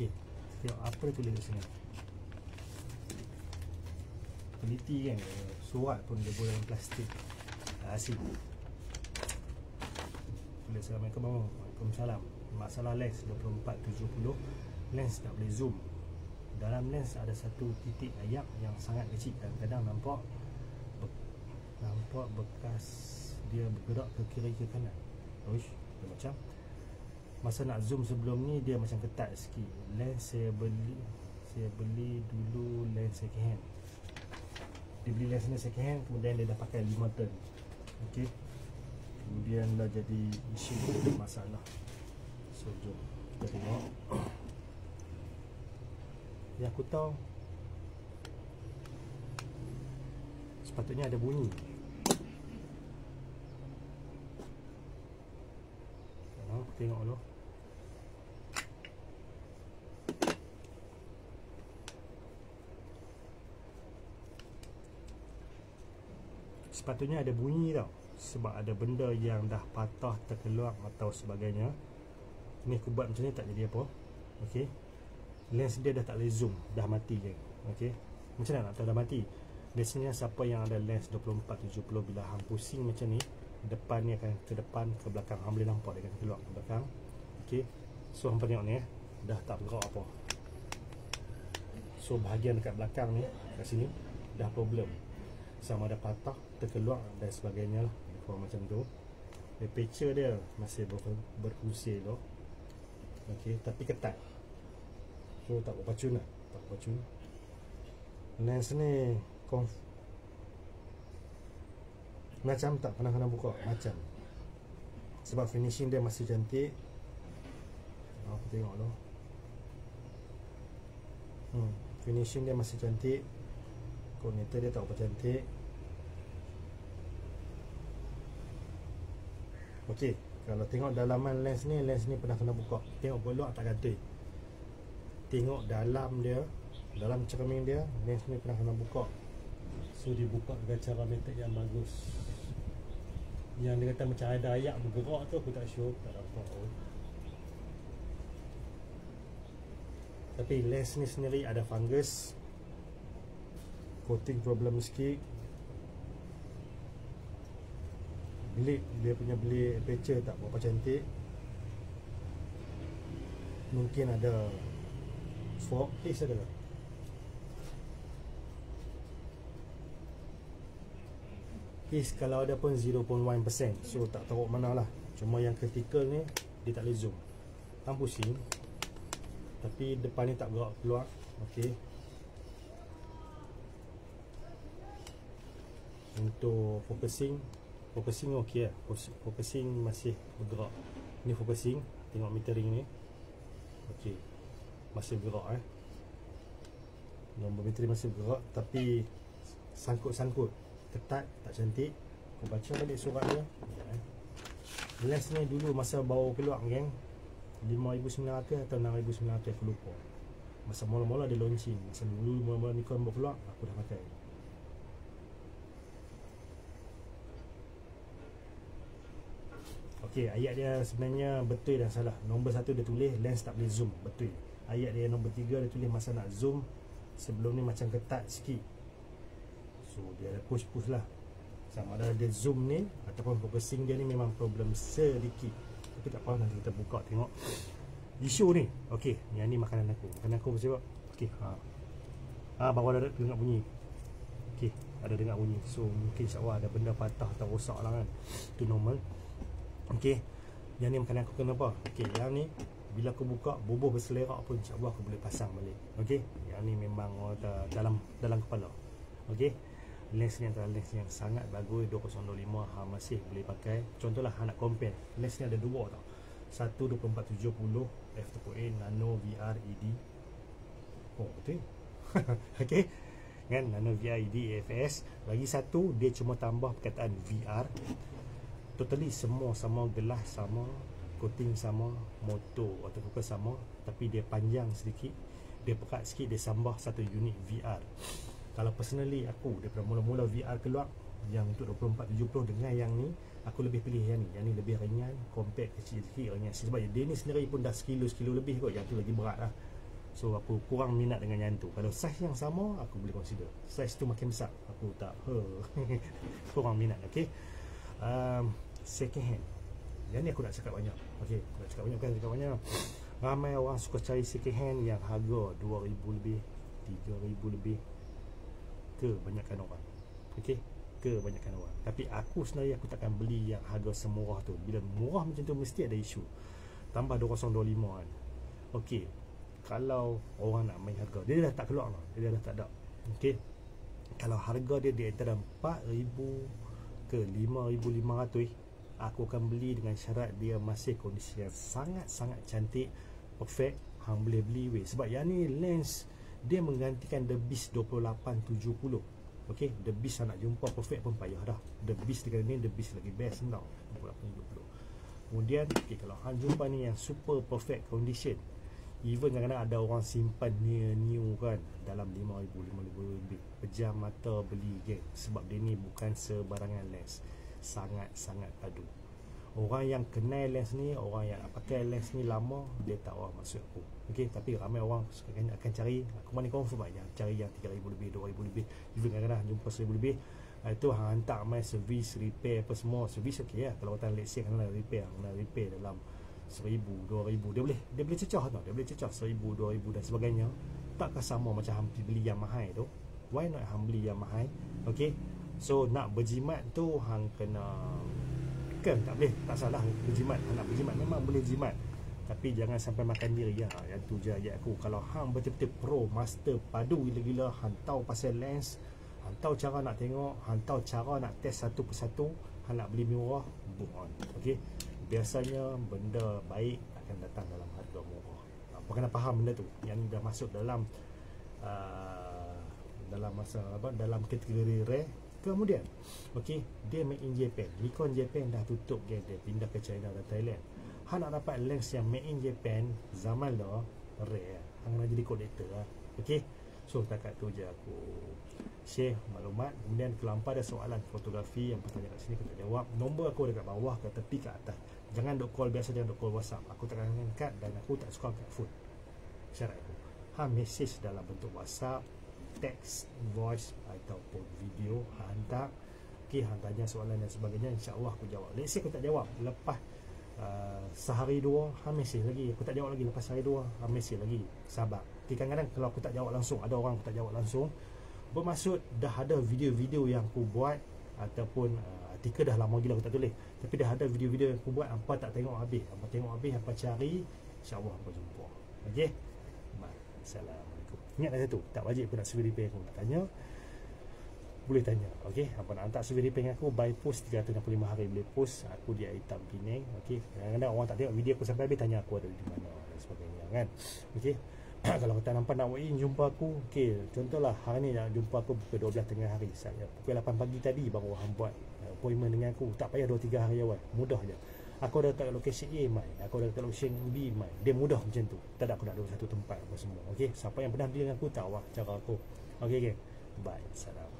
Okey, tengok apa dia tulis kat sini. Teliti kan, surat pun dia buat dalam plastik. Asyik. Tulis Assalamualaikum. Waalaikumsalam. Masalah lens 24-70, lens tak boleh zoom. Dalam lens ada satu titik ayak yang sangat kecil. Kadang-kadang nampak bekas dia bergerak ke kiri ke kanan. Uish, dia macam masa nak zoom sebelum ni dia macam ketat sikit. Lens saya beli dulu lens second hand. Dia beli lens ni second hand, kemudian dia dah pakai 5 turn. Okey. Kemudian dah jadi isu masalah. So jom kita tengok. Yang aku tahu sepatutnya ada bunyi. Aku tengok dulu. Sepatutnya ada bunyi tau, sebab ada benda yang dah patah, terkeluar atau sebagainya. Ni aku buat macam ni tak jadi apa. Okey. Lens dia dah tak boleh zoom, dah mati je. Okey. Macam mana nak tahu dah mati? Biasanya siapa yang ada lens 24-70, bila hang pusing macam ni, depan ni akan ke depan, ke belakang. Hang boleh nampak dia akan keluar ke belakang. Okey. So hang tengok ni dah tak bergerak apa. So bahagian dekat belakang ni, kat sini dah problem. Sama ada patah, terkeluar dan sebagainya lah. Macam tu. Aperture dia masih berfungsi tu. Okey, tapi ketat. So tak berpacun lah. Tak berpacun. Lens ni macam tak pernah kena buka. Macam sebab finishing dia masih cantik. Aku tengok tu. Finishing dia masih cantik. Connector dia tak apa cantik. Okey, kalau tengok dalaman lens ni pernah kena buka. Tengok bolok tak gantung. Tengok dalam dia, dalam cermin dia, lens ni pernah kena buka. So dibuka dengan cara metode yang bagus. Yang dia kata macam ada ayak bergerak tu, aku tak sure, tak nampak. Tapi lens ni sendiri ada fungus, coating problem sikit. Bilik dia punya bilik aperture tak berapa cantik. Mungkin ada fork piece ada. Piece kalau ada pun 0.1%. So tak tahu mana lah. Cuma yang critical ni dia tak boleh zoom. Hang pusing, tapi depan ni tak bergerak keluar. Okey. Untuk focusing okey lah. Focusing masih bergerak. Ni focusing, tengok metering ni. Okey. Masih bergerak nombor metering masih bergerak, tapi sangkut-sangkut, ketat, tak cantik. Aku baca balik surat dia. Lens ni dulu masa baru keluar geng, 5,900 atau 6,900 aku lupa. Masa mula-mula dia launching, masa dulu mula-mula Nikon baru keluar, aku dah pakai. Okey, ayat dia sebenarnya betul dan salah. Nombor 1 dia tulis lens tak boleh zoom, betul. Ayat dia nombor 3 dia tulis masa nak zoom sebelum ni macam ketat sikit. So dia ada push-push lah. Sama ada dia zoom ni ataupun focusing dia ni memang problem sedikit. Tapi tak apa, nanti kita buka tengok isu ni. Okey, yang ni makanan aku. Makanan aku macam apa? Okey, baru ada dengar bunyi. Okey, ada dengar bunyi. So mungkin insya-Allah ada benda patah atau rosak lah kan. Itu normal. Okey, yang ni makanan aku kenapa? Okey, yang ni bila aku buka bubuh berselerak pun insya-Allah aku boleh pasang balik. Okey, yang ni memang dalam kepala. Okey, lens ni antara lens yang sangat bagus. 2025 masih boleh pakai. Contohlah nak compare, lens ni ada dua tau. Satu 24-70 f2.8 nano VR ED. Oh betul. Okey, kan, nano VR ED AFS. Lagi satu dia cuma tambah perkataan VR. Totally semua sama, gelas sama, coating sama, motor autofocus sama, tapi dia panjang sedikit, dia pekat sikit, dia sambah satu unit VR. Kalau personally aku daripada mula-mula VR keluar yang untuk 24-70 dengan yang ni, aku lebih pilih yang ni. Yang ni lebih ringan, compact, kecil sikit, ringan sikit. Sebab dia ni sendiri pun dah sekilo lebih kot. Yang tu lagi berat lah. So aku kurang minat dengan yang tu. Kalau saiz yang sama aku boleh consider. Saiz tu makin besar aku tak kurang minat. Okay, second hand. Yang ni aku nak cakap banyak. Okay, aku nak cakap banyak, bukan cakap banyak. Ramai orang suka cari second hand yang harga 2,000 lebih, 3,000 lebih. Kebanyakan orang. Okay, kebanyakan orang. Tapi aku sendiri aku takkan beli yang harga semurah tu. Bila murah macam tu mesti ada isu. Tambah 2025 kan. Okay, kalau orang nak main harga, dia dah tak keluar lah. Dia dah tak ada. Okay, kalau harga dia di antara 4,000 ke 5,500, aku akan beli dengan syarat dia masih kondisi yang sangat-sangat cantik, perfect. Hang boleh beli weh. Sebab yang ni lens dia menggantikan The Beast 2870. Okay, The Beast nak jumpa perfect pun payah dah. The Beast dengan ni, The Beast lagi best tau, 2870. Kemudian okay, kalau hang jumpa ni yang super perfect condition, even kadang-kadang ada orang simpan new kan dalam 5,000 lebih. Pejam mata beli geng. Sebab dia ni bukan sebarangan lens. Sangat-sangat padu. Orang yang kenal lens ni, orang yang pakai lens ni lama, dia tahu lah maksud aku. Okay, tapi ramai orang akan cari, aku mana confirm aja cari yang 3,000 lebih, 2,000 lebih. Even kadang-kadang jumpa 1,000 lebih. Itu hantar main servis, repair apa semua. Servis okey lah. Kalau kata let's say kena repair dalam 1,000, 2,000, dia boleh cecah tau. Dia boleh cecah 1,000, 2,000 dan sebagainya. Takkah sama macam hang beli yang mahal tu? Why not hang beli yang mahal? Okay, so nak berjimat tu hang kena, kan tak boleh, tak salah berjimat. Nak berjimat memang boleh jimat, tapi jangan sampai makan diri ya. Yang tu je ayat aku. Kalau hang betul-betul pro, master, padu gila-gila, hang tahu pasal lens, hang tahu cara nak tengok, hang tahu cara nak test satu persatu, hang nak beli murah, book on. Okay, biasanya benda baik akan datang dalam harga murah. Apa kena faham benda tu. Yang dah masuk dalam dalam kategori rare. Kemudian okay, dia made in Japan. Nikon Japan dah tutup game, dia pindah ke China dan Thailand. Hang nak dapat lens yang made in Japan zaman dah rare, hang nak jadi kolektor lah. Okay, so takat tu je aku share maklumat. Kemudian kalau hampa ada soalan fotografi yang bertanya kat sini, aku tak jawab. Nombor aku dekat bawah, ke tepi, ke atas. Jangan duk call biasa, jangan duk call WhatsApp. Aku takkan angkat dan aku tak suka angkat phone. Syarat aku, hang message dalam bentuk WhatsApp, text, voice ataupun video, hantar. Okay, hang tanya soalan dan sebagainya, insya-Allah aku jawab. Let's say aku tak jawab, lepas sehari dua hang mesej lagi, aku tak jawab lagi. Lepas sehari dua hang mesej lagi, sabar. Okay, kadang-kadang kalau aku tak jawab langsung, ada orang aku tak jawab langsung, bermaksud dah ada video-video yang aku buat ataupun artikel dah lama gila aku tak tulis, tapi dah ada video-video yang aku buat, hampa tak tengok habis. Hampa tengok habis, hampa cari, insya-Allah hampa jumpa. Okay, Assalamualaikum. Ingat dah satu, tak wajib pun nak survey repair aku. Nak tanya, boleh tanya. Okay, apa nak hantar survey repair dengan aku, by post 365 hari boleh post. Aku di Aitam Penang. Okay, kadang-kadang orang tak tengok video aku sampai habis, tanya aku ada di mana dan sebagainya kan. Okay, kalau kita nampak nak walk in jumpa aku, okay, contohlah hari ni nak jumpa aku pukul 12 tengah hari, saya pukul 8 pagi tadi baru hang buat appointment dengan aku. Tak payah 2-3 hari awal, mudah je. Aku dah letak lokasi A, mai. Aku dah letak lokasi B, mai. Dia mudah macam tu. Tak ada aku nak duduk satu tempat apa semua. Okay, siapa yang pernah deal dengan aku tahu lah cara aku. Okay, bye, salam.